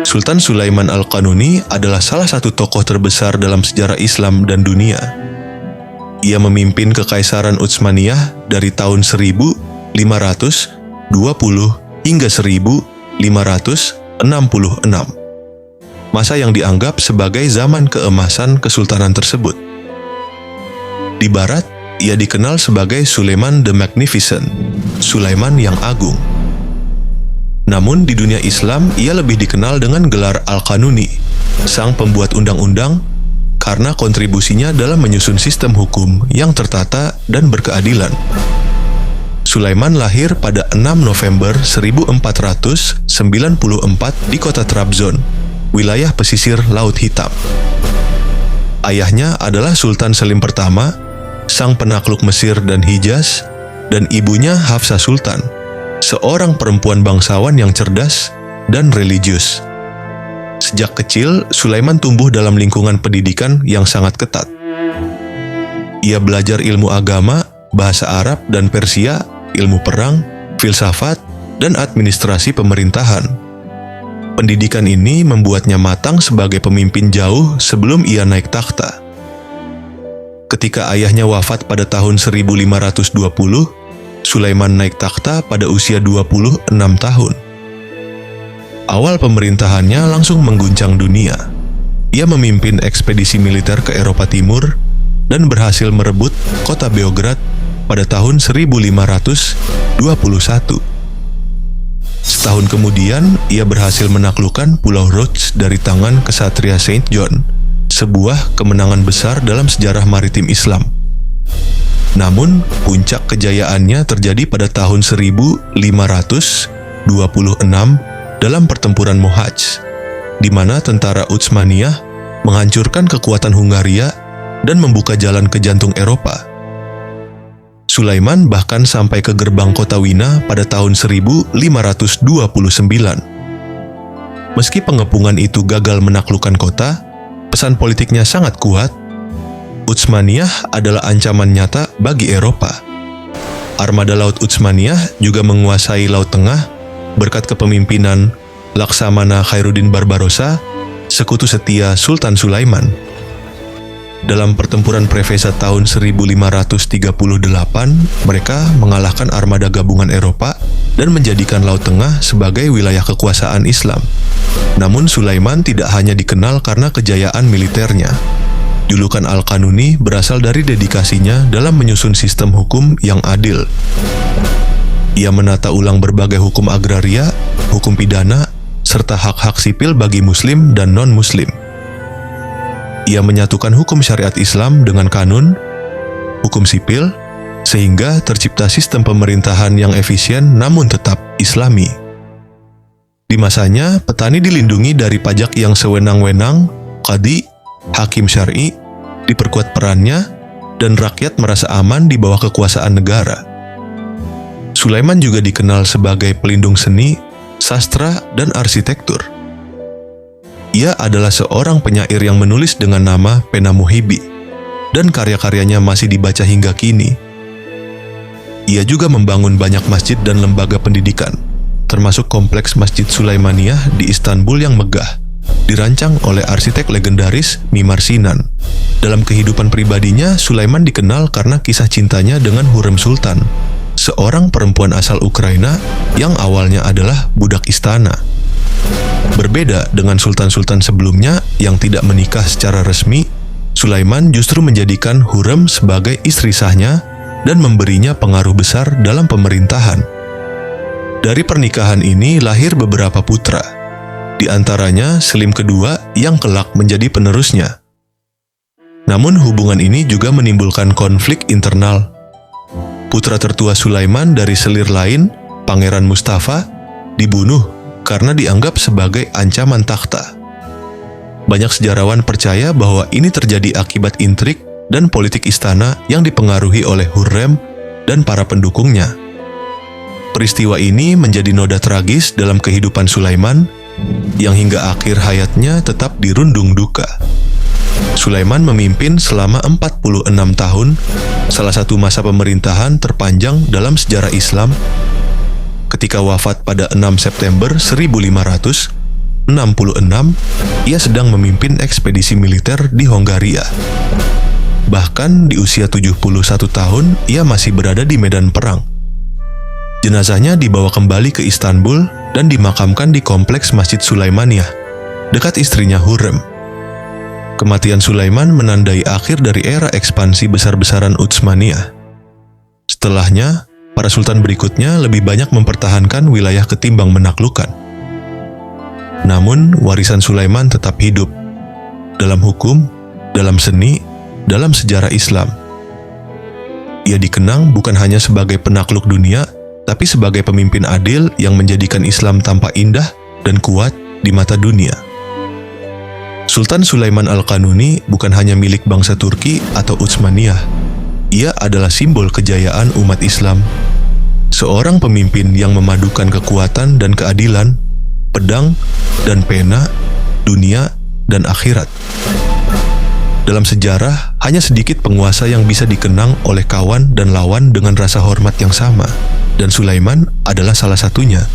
Sultan Sulaiman Al-Qanuni adalah salah satu tokoh terbesar dalam sejarah Islam dan dunia. Ia memimpin Kekaisaran Utsmaniyah dari tahun 1520 hingga 1566. Masa yang dianggap sebagai zaman keemasan kesultanan tersebut. Di barat, ia dikenal sebagai Sulaiman the Magnificent, Sulaiman yang agung. Namun di dunia Islam, ia lebih dikenal dengan gelar Al-Qanuni, sang pembuat undang-undang, karena kontribusinya dalam menyusun sistem hukum yang tertata dan berkeadilan. Sulaiman lahir pada 6 November 1494 di kota Trabzon, wilayah pesisir Laut Hitam. Ayahnya adalah Sultan Selim pertama, sang penakluk Mesir dan Hijaz, dan ibunya Hafsah Sultan, seorang perempuan bangsawan yang cerdas dan religius. Sejak kecil, Sulaiman tumbuh dalam lingkungan pendidikan yang sangat ketat. Ia belajar ilmu agama, bahasa Arab dan Persia, ilmu perang, filsafat, dan administrasi pemerintahan. Pendidikan ini membuatnya matang sebagai pemimpin jauh sebelum ia naik takhta. Ketika ayahnya wafat pada tahun 1520, Sulaiman naik takhta pada usia 26 tahun. Awal pemerintahannya langsung mengguncang dunia. Ia memimpin ekspedisi militer ke Eropa Timur dan berhasil merebut kota Beograd pada tahun 1521. Setahun kemudian, ia berhasil menaklukkan Pulau Rhodes dari tangan kesatria Saint John, sebuah kemenangan besar dalam sejarah maritim Islam. Namun, puncak kejayaannya terjadi pada tahun 1526 dalam pertempuran Mohacs, di mana tentara Utsmaniyah menghancurkan kekuatan Hungaria dan membuka jalan ke jantung Eropa. Sulaiman bahkan sampai ke gerbang kota Wina pada tahun 1529. Meski pengepungan itu gagal menaklukkan kota, pesan politiknya sangat kuat. Utsmaniyah adalah ancaman nyata bagi Eropa. Armada Laut Utsmaniyah juga menguasai Laut Tengah berkat kepemimpinan Laksamana Khairuddin Barbarossa, sekutu setia Sultan Sulaiman. Dalam pertempuran Preveza tahun 1538, mereka mengalahkan armada gabungan Eropa dan menjadikan Laut Tengah sebagai wilayah kekuasaan Islam. Namun Sulaiman tidak hanya dikenal karena kejayaan militernya. Julukan Al-Qanuni berasal dari dedikasinya dalam menyusun sistem hukum yang adil. Ia menata ulang berbagai hukum agraria, hukum pidana, serta hak-hak sipil bagi Muslim dan non-Muslim. Ia menyatukan hukum syariat Islam dengan kanun, hukum sipil, sehingga tercipta sistem pemerintahan yang efisien namun tetap Islami. Di masanya, petani dilindungi dari pajak yang sewenang-wenang, qadhi, hakim syar'i, diperkuat perannya, dan rakyat merasa aman di bawah kekuasaan negara. Sulaiman juga dikenal sebagai pelindung seni, sastra, dan arsitektur. Ia adalah seorang penyair yang menulis dengan nama Pena Muhibi, dan karya-karyanya masih dibaca hingga kini. Ia juga membangun banyak masjid dan lembaga pendidikan, termasuk kompleks Masjid Sulaimaniyah di Istanbul yang megah, dirancang oleh arsitek legendaris Mimar Sinan. Dalam kehidupan pribadinya, Sulaiman dikenal karena kisah cintanya dengan Hurrem Sultan, seorang perempuan asal Ukraina yang awalnya adalah budak istana. Berbeda dengan sultan-sultan sebelumnya yang tidak menikah secara resmi, Sulaiman justru menjadikan Hurrem sebagai istri sahnya dan memberinya pengaruh besar dalam pemerintahan. Dari pernikahan ini lahir beberapa putra, di antaranya Selim kedua yang kelak menjadi penerusnya. Namun hubungan ini juga menimbulkan konflik internal. Putra tertua Sulaiman dari selir lain, Pangeran Mustafa, dibunuh karena dianggap sebagai ancaman takhta. Banyak sejarawan percaya bahwa ini terjadi akibat intrik dan politik istana yang dipengaruhi oleh Hurrem dan para pendukungnya. Peristiwa ini menjadi noda tragis dalam kehidupan Sulaiman, yang hingga akhir hayatnya tetap dirundung duka. Sulaiman memimpin selama 46 tahun, salah satu masa pemerintahan terpanjang dalam sejarah Islam. Ketika wafat pada 6 September 1500, ia sedang memimpin ekspedisi militer di Hongaria. Bahkan di usia 71 tahun, ia masih berada di medan perang. Jenazahnya dibawa kembali ke Istanbul dan dimakamkan di kompleks Masjid Sulaimaniyah, dekat istrinya Hurrem. Kematian Sulaiman menandai akhir dari era ekspansi besar-besaran Utsmaniyah. Setelahnya, para sultan berikutnya lebih banyak mempertahankan wilayah ketimbang menaklukkan. Namun, warisan Sulaiman tetap hidup dalam hukum, dalam seni, dalam sejarah Islam. Ia dikenang bukan hanya sebagai penakluk dunia, tapi sebagai pemimpin adil yang menjadikan Islam tampak indah dan kuat di mata dunia. Sultan Sulaiman Al-Kanuni bukan hanya milik bangsa Turki atau Utsmaniyah. Ia adalah simbol kejayaan umat Islam. Seorang pemimpin yang memadukan kekuatan dan keadilan, pedang dan pena, dunia dan akhirat. Dalam sejarah, hanya sedikit penguasa yang bisa dikenang oleh kawan dan lawan dengan rasa hormat yang sama, dan Sulaiman adalah salah satunya.